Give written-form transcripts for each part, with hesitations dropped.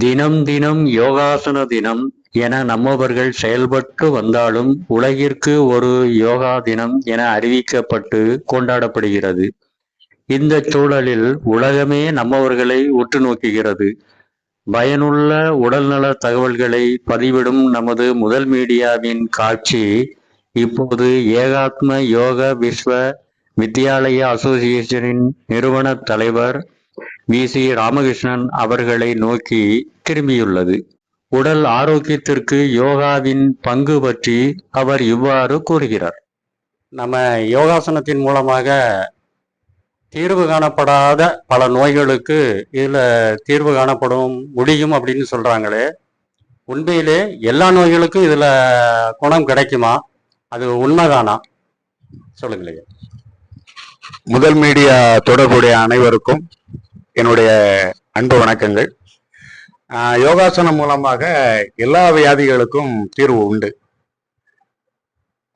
தினம் தினம் யோகாசன தினம் என நம்மவர்கள் செயல்பட்டு வந்தாலும் உலகிற்கு ஒரு யோகா தினம் என அறிவிக்கப்பட்டு கொண்டாடப்படுகிறது. இந்த சூழலில் உலகமே நம்மவர்களை உற்று நோக்குகிறது. பயனுள்ள உடல்நல தகவல்களை பதிவிடும் நமது முதல் மீடியாவின் காட்சி இப்போது ஏகாத்ம யோக விஸ்வ வித்யாலய அசோசியேஷனின் நிறுவன தலைவர் வி.சி. ராமகிருஷ்ணன் அவர்களை நோக்கி திரும்பியுள்ளது. உடல் ஆரோக்கியத்திற்கு யோகாவின் பங்கு பற்றி அவர் இவ்வாறு கூறுகிறார். நம்ம யோகாசனத்தின் மூலமாக தீர்வு காணப்படாத பல நோய்களுக்கு இதில் தீர்வு காணப்படும் முடியும் அப்படின்னு சொல்கிறாங்களே, உண்மையிலே எல்லா நோய்களுக்கும் இதில் குணம் கிடைக்குமா? அது உண்மைதானா? சொல்லுங்களேன். முதல் மீடியா தொடர்புடைய அனைவருக்கும் என்னுடைய அன்பு வணக்கங்கள். யோகாசனம் மூலமாக எல்லா வியாதிகளுக்கும் தீர்வு உண்டு.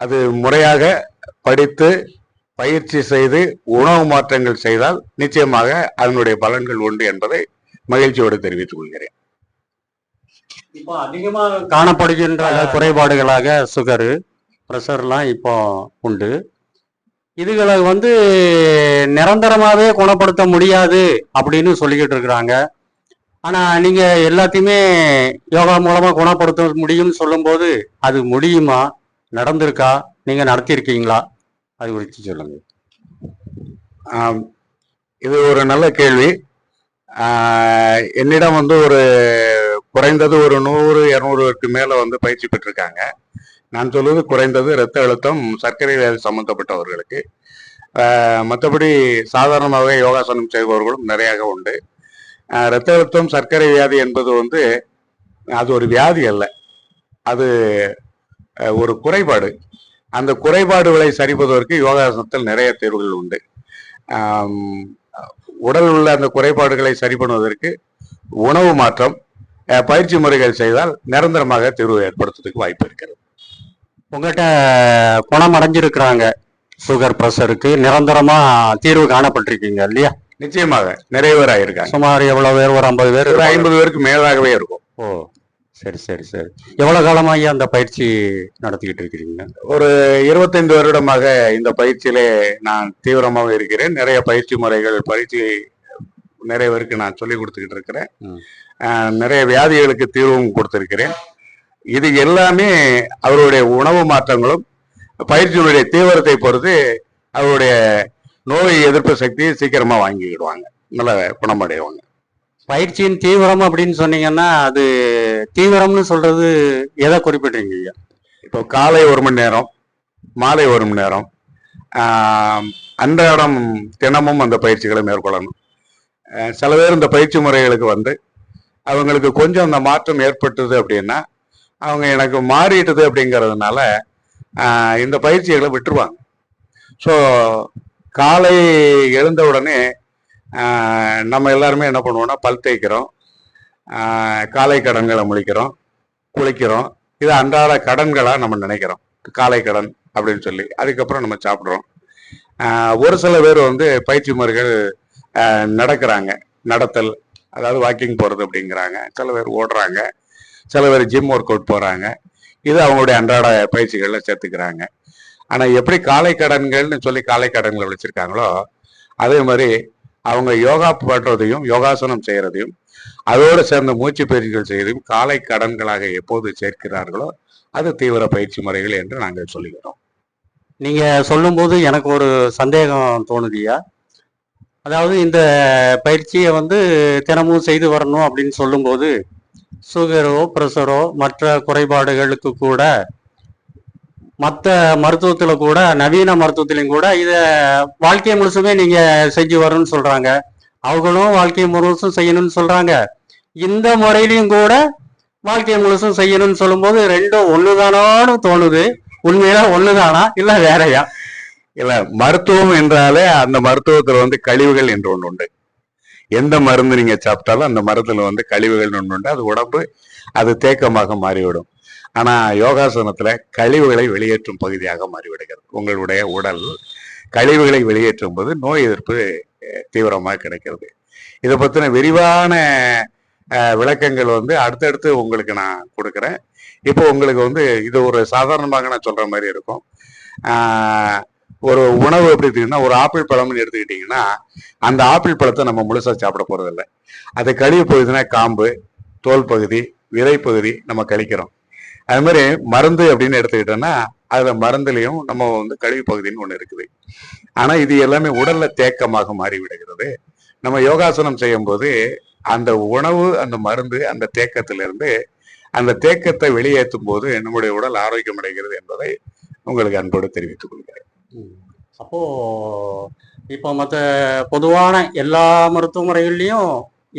அது முறையாக படித்து பயிற்சி செய்து உணவு மாற்றங்கள் செய்தால் நிச்சயமாக அதனுடைய பலன்கள் உண்டு என்பதை மகிழ்ச்சியோடு தெரிவித்துக் கொள்கிறேன். இப்போ அதிகமாக காணப்படுகின்ற குறைபாடுகளாக சுகரு, பிரஷர்லாம் இப்போ உண்டு. இதுகளை நிரந்தரமாகவே குணப்படுத்த முடியாது அப்படின்னு சொல்லிக்கிட்டு இருக்கிறாங்க. ஆனால் நீங்கள் எல்லாத்தையுமே யோகா மூலமாக குணப்படுத்த முடியும்னு சொல்லும்போது அது முடியுமா? நடந்திருக்கா? நீங்கள் நடத்தியிருக்கீங்களா? அது குறித்து சொல்லுங்க. இது ஒரு நல்ல கேள்வி. என்னிடம் ஒரு குறைந்தது ஒரு 100-200க்கு மேலே பயிற்சி பெற்றிருக்காங்க. நான் சொல்வது குறைந்தது இரத்த அழுத்தம், சர்க்கரை வியாதி சம்பந்தப்பட்டவர்களுக்கு. மற்றபடி சாதாரணமாக யோகாசனம் செய்பவர்களும் நிறையாக உண்டு. இரத்த அழுத்தம், சர்க்கரை வியாதி என்பது அது ஒரு வியாதி அல்ல, அது ஒரு குறைபாடு. அந்த குறைபாடுகளை சரிபடுவதற்கு யோகாசனத்தில் நிறைய தீர்வுகள் உண்டு. உடல் உள்ள அந்த குறைபாடுகளை சரி பண்ணுவதற்கு உணவு மாற்றம், பயிற்சி முறைகள் செய்தால் நிரந்தரமாக தீர்வு ஏற்படுத்துவதற்கு வாய்ப்பு இருக்கிறது. உங்கள்கிட்ட குணம் அடைஞ்சிருக்கிறாங்க, சுகர் பிரஷருக்கு நிரந்தரமா தீர்வு காணப்பட்டிருக்கீங்க இல்லையா? நிச்சயமாக நிறைய பேர் ஆயிருக்காங்க. சுமார் எவ்வளவு பேர்? ஒரு 50 பேர், 50 பேருக்கு மேலாகவே இருக்கும். ஓ, சரி சரி சரி. எவ்வளவு காலமாக அந்த பயிற்சி நடத்திக்கிட்டு இருக்கிறீங்க? ஒரு 25 வருடமாக இந்த பயிற்சியிலே நான் தீவிரமாக இருக்கிறேன். நிறைய பயிற்சி முறைகள் நிறைய பேருக்கு நான் சொல்லி கொடுத்துக்கிட்டு இருக்கிறேன். நிறைய வியாதிகளுக்கு தீர்வும் கொடுத்திருக்கிறேன். இது எல்லாமே அவருடைய உணவு மாற்றங்களும் பயிற்சியினுடைய தீவிரத்தை பொறுத்து அவருடைய நோய் எதிர்ப்பு சக்தியை சீக்கிரமா வாங்கிக்கிடுவாங்க, நல்ல குணமடைவாங்க. பயிற்சியின் தீவிரம் அப்படின்னு சொன்னீங்கன்னா அது தீவிரம்னு சொல்றது எதை குறிப்பிடுறீங்க? இப்போ காலை 1 மணி நேரம், மாலை 1 மணி நேரம், அன்றாடம் தினமும் அந்த பயிற்சிகளை மேற்கொள்ளணும். சில பேர் இந்த பயிற்சி முறைகளுக்கு அவங்களுக்கு கொஞ்சம் அந்த மாற்றம் ஏற்பட்டது அப்படின்னா அவங்க எனக்கு மாறிட்டது அப்படிங்கிறதுனால இந்த பயிற்சிகளை விட்டுருவாங்க. ஸோ காலை எழுந்த உடனே நம்ம எல்லாருமே என்ன பண்ணுவோம்னா பல் தேய்க்கிறோம், காலை கடன்களை முழிக்கிறோம், குளிக்கிறோம். இது அன்றாட கடன்களாக நம்ம நினைக்கிறோம், காலை கடன் அப்படின்னு சொல்லி. அதுக்கப்புறம் நம்ம சாப்பிட்றோம். ஒரு சில பேர் பயிற்சி முறைகள் நடக்கிறாங்க, நடத்தல், அதாவது வாக்கிங் போகிறது அப்படிங்கிறாங்க. சில பேர் ஓடுறாங்க, சில பேர் ஜிம் ஒர்க் அவுட் போகிறாங்க. இது அவங்களுடைய அன்றாட பயிற்சிகளில் சேர்த்துக்கிறாங்க. ஆனால் எப்படி காலை கடன்கள்னு சொல்லி காலை கடன்களை வச்சுருக்காங்களோ அதே மாதிரி அவங்க யோகா பண்ணுறதையும் யோகாசனம் செய்கிறதையும் அதோடு சேர்ந்த மூச்சு பயிற்சிகள் செய்வதையும் காலை கடன்களாக எப்போது சேர்க்கிறார்களோ அது தீவிர பயிற்சி முறைகள் என்று நாங்கள் சொல்லுகிறோம். நீங்கள் சொல்லும்போது எனக்கு ஒரு சந்தேகம் தோணுதியா? அதாவது இந்த பயிற்சியை தினமும் செய்து வரணும் அப்படின்னு சொல்லும்போது சுகரோ பிரஷரோ மற்ற குறைபாடுகளுக்கு கூட மற்ற மருத்துவத்தில் கூட நவீன மருத்துவத்திலையும் கூட இதை வாழ்க்கை முழுசுமே நீங்கள் செஞ்சு வரணும்னு சொல்கிறாங்க. அவங்களும் வாழ்க்கை முழுசும் செய்யணும்னு சொல்கிறாங்க. இந்த முறையிலையும் கூட வாழ்க்கை முழுசும் செய்யணும்னு சொல்லும்போது ரெண்டும் ஒண்ணுதானோன்னு தோணுது. உண்மையில ஒண்ணுதானா இல்லை வேறையா? இல்லை, மருத்துவம் என்றாலே அந்த மருத்துவத்தில் கழிவுகள் என்று ஒன்று உண்டு. எந்த மருந்து நீங்க சாப்பிட்டாலும் அந்த மருந்துல கழிவுகள் ஒன்று உண்டு. அது உடம்பு அது தேக்கமாக மாறிவிடும். ஆனா யோகாசனத்துல கழிவுகளை வெளியேற்றும் பகுதியாக மாறிவிடுகிறது. உங்களுடைய உடல் கழிவுகளை வெளியேற்றும் போது நோய் எதிர்ப்பு தீவிரமாக கிடைக்கிறது. இதை பத்தின விரிவான விளக்கங்கள் வந்து அடுத்தடுத்து உங்களுக்கு நான் கொடுக்குறேன். இப்போ உங்களுக்கு வந்து இது ஒரு சாதாரணமாக நான் சொல்ற மாதிரி இருக்கும். ஒரு உணவு எப்படி எடுத்துக்கிட்டீங்கன்னா, ஒரு ஆப்பிள் பழம்னு எடுத்துக்கிட்டீங்கன்னா, அந்த ஆப்பிள் பழத்தை நம்ம முழுசா சாப்பிட போறது இல்லை. அது கழிவு போகுதுன்னா காம்பு, தோல் பகுதி, விதை பகுதி நம்ம கழிக்கிறோம். அது மாதிரி மருந்து அப்படின்னு எடுத்துக்கிட்டோம்னா அதுல மருந்துலையும் நம்ம வந்து கழிவு பகுதின்னு ஒண்ணு இருக்குது. ஆனா இது எல்லாமே உடல்ல தேக்கமாக மாறி விடுகிறது. நம்ம யோகாசனம் செய்யும் போது அந்த உணவு, அந்த மருந்து, அந்த தேக்கத்திலிருந்து அந்த தேக்கத்தை வெளியேற்றும் போது நம்முடைய உடல் ஆரோக்கியம் அடைகிறது என்பதை உங்களுக்கு அன்போடு தெரிவித்துக் கொள்கிறேன். அப்போ இப்போ மற்ற பொதுவான எல்லா மருத்துவ முறைகள்லையும்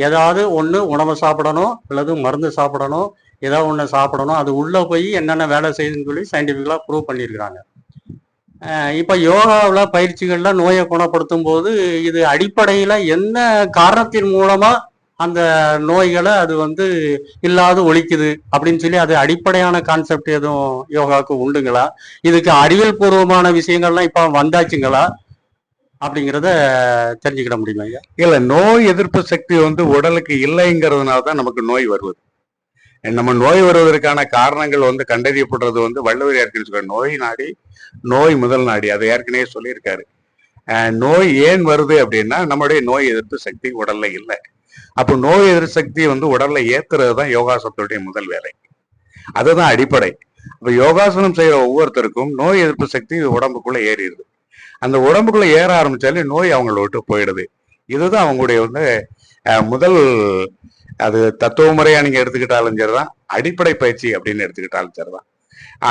ஏதாவது ஒன்று உணவை சாப்பிடணும் அல்லது மருந்து சாப்பிடணும், ஏதாவது ஒன்று சாப்பிடணும், அது உள்ளே போய் என்னென்ன வேலை செய்யுதுன்னு சொல்லி சயின்டிஃபிக்கலாக ப்ரூவ் பண்ணியிருக்கிறாங்க. இப்போ யோகாவில் பயிற்சிகளில் நோயை குணப்படுத்தும் போது இது அடிப்படையில் என்ன காரணத்தின் மூலமாக அந்த நோய்களை அது வந்து இல்லாது ஒழிக்குது அப்படின்னு சொல்லி அது அடிப்படையான கான்செப்ட் எதுவும் யோகாவுக்கு உண்டுங்களா? இதுக்கு அறிவியல் பூர்வமான விஷயங்கள்லாம் இப்போ வந்தாச்சுங்களா அப்படிங்கிறத தெரிஞ்சுக்கிட முடியுமா ஐயா? இல்ல, நோய் எதிர்ப்பு சக்தி வந்து உடலுக்கு இல்லைங்கிறதுனால தான் நமக்கு நோய் வருவது. நம்ம நோய் வருவதற்கான காரணங்கள் வந்து கண்டறியப்படுறது வந்து வள்ளுவர் ஏற்கனவே சொல்றாரு, நோய் நாடி நோய் முதல் நாடி, அதை ஏற்கனவே சொல்லியிருக்காரு. நோய் ஏன் வருது அப்படின்னா நம்மளுடைய நோய் எதிர்ப்பு சக்தி உடல்ல இல்லை. அப்போ நோய் எதிர்ப்பு சக்தி வந்து உடல்ல ஏத்துறது தான் யோகாசனத்துடைய முதல் வேலை. அதுதான் அடிப்படை. இப்ப யோகாசனம் செய்யற ஒவ்வொருத்தருக்கும் நோய் எதிர்ப்பு சக்தி உடம்புக்குள்ள ஏறிடுது. அந்த உடம்புக்குள்ள ஏற ஆரம்பிச்சாலே நோய் அவங்கள விட்டு போயிடுது. இதுதான் அவங்களுடைய வந்து முதல், அது தத்துவ முறையா நீங்க எடுத்துக்கிட்டாலும் சரிதான், அடிப்படை பயிற்சி அப்படின்னு எடுத்துக்கிட்டாலும் சரிதான்.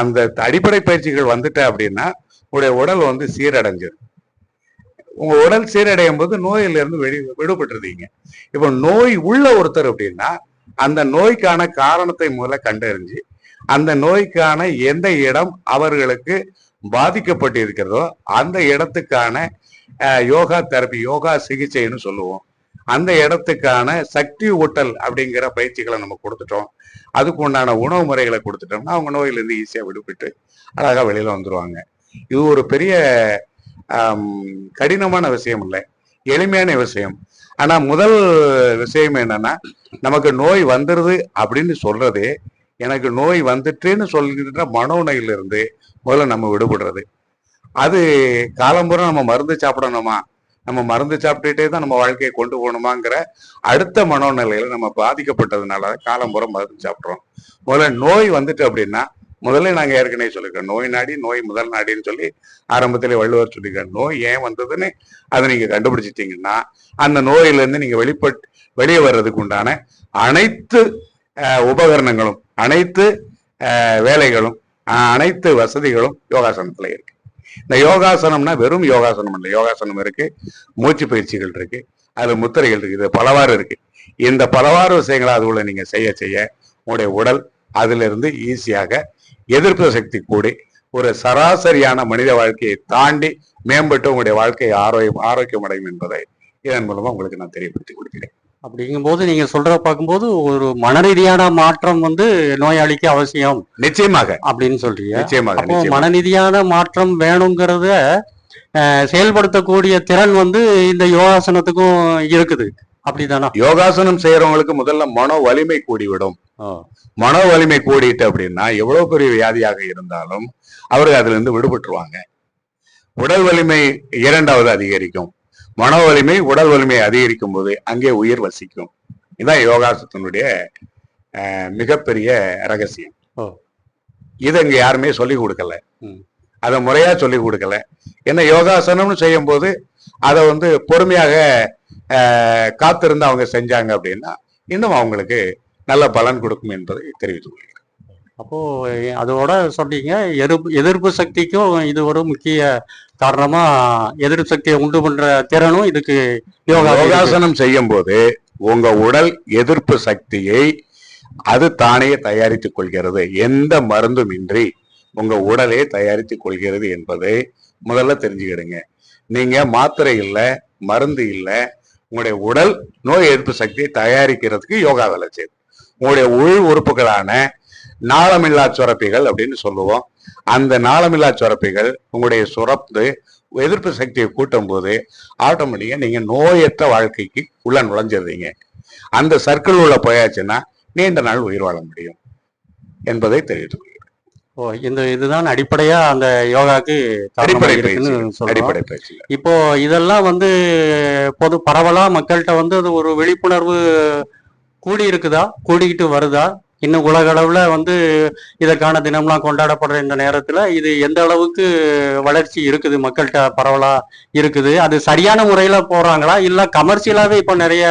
அந்த அடிப்படை பயிற்சிகள் வந்துட்ட அப்படின்னா உங்களுடைய உடல் வந்து சீரடைஞ்சிடும். உங்க உடல் சீரடையும் போது நோயிலிருந்து விடுபட்டுருதீங்க. இப்போ நோய் உள்ள ஒருத்தர் அப்படின்னா அந்த நோய்க்கான காரணத்தை முதல்ல கண்டறிஞ்சு அந்த நோய்க்கான எந்த இடம் அவர்களுக்கு பாதிக்கப்பட்டு இருக்கிறதோ அந்த இடத்துக்கான யோகா தெரப்பி, யோகா சிகிச்சைன்னு சொல்லுவோம். அந்த இடத்துக்கான சக்தி ஊட்டல் அப்படிங்கிற பயிற்சிகளை நம்ம கொடுத்துட்டோம், அதுக்கு உண்டான உணவு முறைகளை கொடுத்துட்டோம்னா அவங்க நோயிலிருந்து ஈஸியா விடுபட்டு அழகா வெளியில வந்துருவாங்க. இது ஒரு பெரிய கடினமான விஷயம் இல்லை, எளிமையான விஷயம். ஆனா முதல் விஷயம் என்னன்னா, நமக்கு நோய் வந்துருது அப்படின்னு சொல்றதே, எனக்கு நோய் வந்துட்டுன்னு சொல்கின்ற மனோநையிலிருந்து முதல்ல நம்ம விடுபடுறது. அது காலம்புறம் நம்ம மருந்து சாப்பிடணுமா, நம்ம மருந்து சாப்பிட்டுட்டே தான் நம்ம வாழ்க்கையை கொண்டு போகணுமாங்கிற அடுத்த மனோநிலையில நம்ம பாதிக்கப்பட்டதுனால காலம்புறம் மருந்து சாப்பிட்றோம். முதல்ல நோய் வந்துட்டு அப்படின்னா, முதல்ல நாங்க ஏற்கனவே சொல்லிக்கிறோம், நோய் நாடி நோய் முதல் நாடின்னு சொல்லி ஆரம்பத்திலே வள்ளுவர் சொல்லிக்கிறோம். நோய் ஏன் வந்ததுன்னு அதை நீங்க கண்டுபிடிச்சிட்டீங்கன்னா அந்த நோயிலிருந்து நீங்க வெளியே வர்றதுக்கு உண்டான அனைத்து உபகரணங்களும், அனைத்து வேலைகளும், அனைத்து வசதிகளும் யோகாசனத்துல இருக்கு. இந்த யோகாசனம்னா வெறும் யோகாசனம் இல்லை, யோகாசனம் இருக்கு, மூச்சு பயிற்சிகள் இருக்கு, அதுல முத்திரைகள் இருக்கு, இது பலவாறு இருக்கு. இந்த பலவாறு விஷயங்களை அதுக்குள்ள நீங்க செய்ய செய்ய உங்களுடைய உடல் அதுல இருந்து ஈஸியாக எதிர்ப்பு சக்தி கூடி ஒரு சராசரியான மனித வாழ்க்கையை தாண்டி மேம்பட்டு உங்களுடைய வாழ்க்கை ஆரோக்கியம் அடையும் என்பதை இதன் மூலமா உங்களுக்கு நான் தெரியப்படுத்தி கொடுக்கிறேன். அப்படிங்கும்போது நீங்க சொல்ற பார்க்கும்போது ஒரு மனரீதியான மாற்றம் வந்து நோயாளிக்கு அவசியம், நிச்சயமாக அப்படின்னு சொல்றீங்க. நிச்சயமாக. அப்போ மனரீதியான மாற்றம் வேணுங்கிறத செயல்படுத்தக்கூடிய திறன் வந்து இந்த யோகாசனத்துக்கும் இருக்குது, அப்படிதானா? யோகாசனம் செய்யறவங்களுக்கு முதல்ல மனோ வலிமை கூடிவிடும். மனோ வலிமை கூடிட்டு அப்படின்னா எவ்வளவு பெரிய வியாதியாக இருந்தாலும் அவர்கள் அதுல இருந்து விடுபட்டுருவாங்க. உடல் வலிமை இரண்டாவது அதிகரிக்கும். மனோ வலிமை உடல் வலிமை அதிகரிக்கும் போது அங்கே உயிர் வசிக்கும். இதுதான் யோகாசனத்தினுடைய மிகப்பெரிய ரகசியம். இதை இங்க யாருமே சொல்லி கொடுக்கல, அதை முறையா சொல்லி கொடுக்கல. ஏன்னா யோகாசனம்னு செய்யும் போது அதை வந்து பொறுமையாக காத்திருந்து அவங்க செஞ்சாங்க அப்படின்னா இன்னும் அவங்களுக்கு நல்ல பலன் கொடுக்கும் என்பதை தெரிவித்துக் கொள்கிறேன். அப்போ அதோட சொன்னீங்க எதிர்ப்பு சக்திக்கும் இது ஒரு முக்கிய காரணமா, எதிர்ப்பு சக்தியை உண்டு பண்ற திறனும் இதுக்கு யோகாசனம் செய்யும் போது உங்க உடல் எதிர்ப்பு சக்தியை அது தானே தயாரித்துக் கொள்கிறது. எந்த மருந்தும் இன்றி உங்க உடலே தயாரித்துக் கொள்கிறது என்பதை முதல்ல தெரிஞ்சுக்கிடுங்க. நீங்க மாத்திரை இல்லை, மருந்து இல்லை, உங்களுடைய உடல் நோய் எதிர்ப்பு சக்தியை தயாரிக்கிறதுக்கு யோகா வேலை செய்யுது. உங்களுடைய உள் உறுப்புகளான நாளமில்லா சுரப்பிகள் அப்படின்னு சொல்லுவோம், அந்த நாளமில்லா சுரப்பிகள் உங்களுடைய சுரப்பு எதிர்ப்பு சக்தியை கூட்டும் போது ஆட்டோமேட்டிக்கா நீங்க நோயற்ற வாழ்க்கைக்கு உள்ள நுழைஞ்சிருந்தீங்க. அந்த சர்க்கிள் உள்ள போயாச்சுன்னா நீண்ட நாள் உயிர் வாழ முடியும் என்பதை தெரிவித்துக் கொள்கிறேன். ஓ, இதுதான் அடிப்படையா அந்த யோகாக்கு காரணமா அடிப்படை இருக்குன்னு பயிற்சி, சொல்றோம். அடிப்படை பயிற்சி. இப்போ இதெல்லாம் வந்து பரவலா மக்கள்கிட்ட வந்து அது ஒரு விழிப்புணர்வு கூடி இருக்குதா, கூடிக்கிட்டு வருதா? இன்னும் உலக அளவுல வந்து இதற்கான தினம்லாம் கொண்டாடப்படுற இந்த நேரத்துல இது எந்த அளவுக்கு வளர்ச்சி இருக்குது, மக்கள்கிட்ட பரவலா இருக்குது? அது சரியான முறையில போறாங்களா, இல்ல கமர்ஷியலாவே இப்ப நிறைய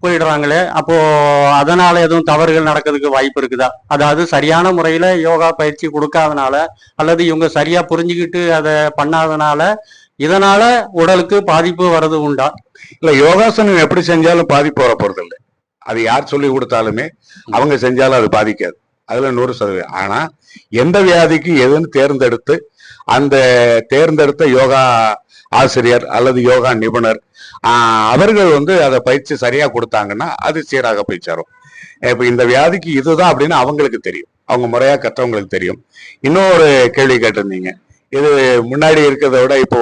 போயிடுறாங்களே, அப்போ அதனால எதுவும் தவறுகள் நடக்கிறதுக்கு வாய்ப்பு இருக்குதா? அதாவது சரியான முறையில யோகா பயிற்சி கொடுக்காதனால, அல்லது இவங்க சரியா புரிஞ்சுக்கிட்டு அதை பண்ணாதனால இதனால உடலுக்கு பாதிப்பு வர்றது உண்டா? இல்ல, யோகாசனம் எப்படி செஞ்சாலும் பாதிப்பு வர போறது இல்லை. அது யார் சொல்லி கொடுத்தாலுமே அவங்க செஞ்சாலும் அது பாதிக்காது. அதுல 100%. ஆனா எந்த வியாதிக்கு எதுன்னு தேர்ந்தெடுத்து அந்த தேர்ந்தெடுத்த யோகா ஆசிரியர் அல்லது யோகா நிபுணர் அவர்கள் வந்து அதை பயிற்சி சரியா கொடுத்தாங்கன்னா அது சீராக போய் சேரும். இப்ப இந்த வியாதிக்கு இதுதான் அப்படின்னு அவங்களுக்கு தெரியும், அவங்க முறையா கற்றவங்களுக்கு தெரியும். இன்னொரு கேள்வி கேட்டிருந்தீங்க, இது முன்னாடி இருக்கிறத விட இப்போ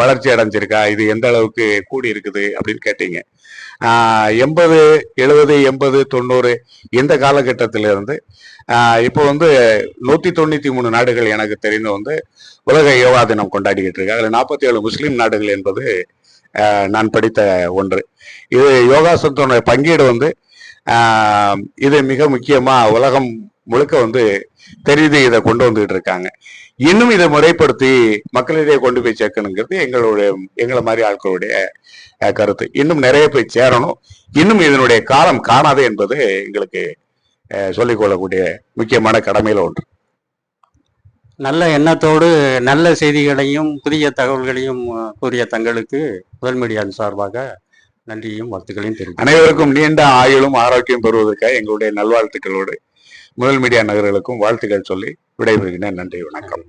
வளர்ச்சி அடைஞ்சிருக்கா, இது எந்த அளவுக்கு கூடி இருக்குது அப்படின்னு கேட்டீங்க. 80, 70, 80, 90 இந்த காலகட்டத்திலிருந்து இப்போ வந்து 193 நாடுகள் எனக்கு தெரிந்து வந்து உலக யோகா தினம் கொண்டாடிக்கிட்டு இருக்கு. அதில் 47 முஸ்லீம் நாடுகள் என்பது நான் படித்த ஒன்று. இது யோகாசனத்தினுடைய பங்கீடு வந்து இது மிக முக்கியமா உலகம் முழுக்க வந்து தெரிந்து இதை கொண்டு வந்துகிட்டு இருக்காங்க. இன்னும் இதை முறைப்படுத்தி மக்களிடையே கொண்டு போய் சேர்க்கணுங்கிறது எங்களை மாதிரி ஆட்களுடைய கருத்து. இன்னும் நிறைய போய் சேரணும். இன்னும் இதனுடைய காலம் காணாது என்பது எங்களுக்கு சொல்லிக்கொள்ளக்கூடிய முக்கியமான கடமையில ஒன்று. நல்ல எண்ணத்தோடு நல்ல செய்திகளையும் புதிய தகவல்களையும் கூறிய தங்களுக்கு முதல் மீடியாவின் சார்பாக நன்றியும் வாழ்த்துக்களையும் தெரிவிக்கிறேன். அனைவருக்கும் நீண்ட ஆயுளும் ஆரோக்கியம் பெறுவதற்காக எங்களுடைய நல்வாழ்த்துக்களோடு முதல் மீடியா நகர்களுக்கும் வாழ்த்துக்கள் சொல்லி விடைபெறுகிறேன். நன்றி, வணக்கம்.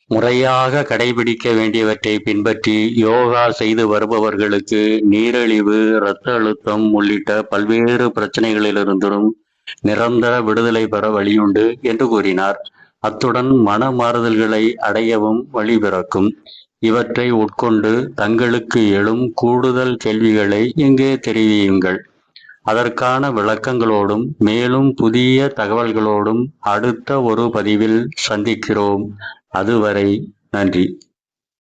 முறையாக கடைபிடிக்க வேண்டியவற்றை பின்பற்றி யோகா செய்து வருபவர்களுக்கு நீரிழிவு, இரத்த அழுத்தம் உள்ளிட்ட பல்வேறு பிரச்சனைகளிலிருந்தும் நிரந்தர விடுதலை பெற வழியுண்டு என்று கூறினார். அத்துடன் மன மாறுதல்களை அடையவும் வழிபிறக்கும். இவற்றை உட்கொண்டு தங்களுக்கு எழும் கூடுதல் கேள்விகளை இங்கே தெரிவியுங்கள். அதற்கான விளக்கங்களோடும் மேலும் புதிய தகவல்களோடும் அடுத்த ஒரு பதிவில் சந்திக்கிறோம். அதுவரை நன்றி.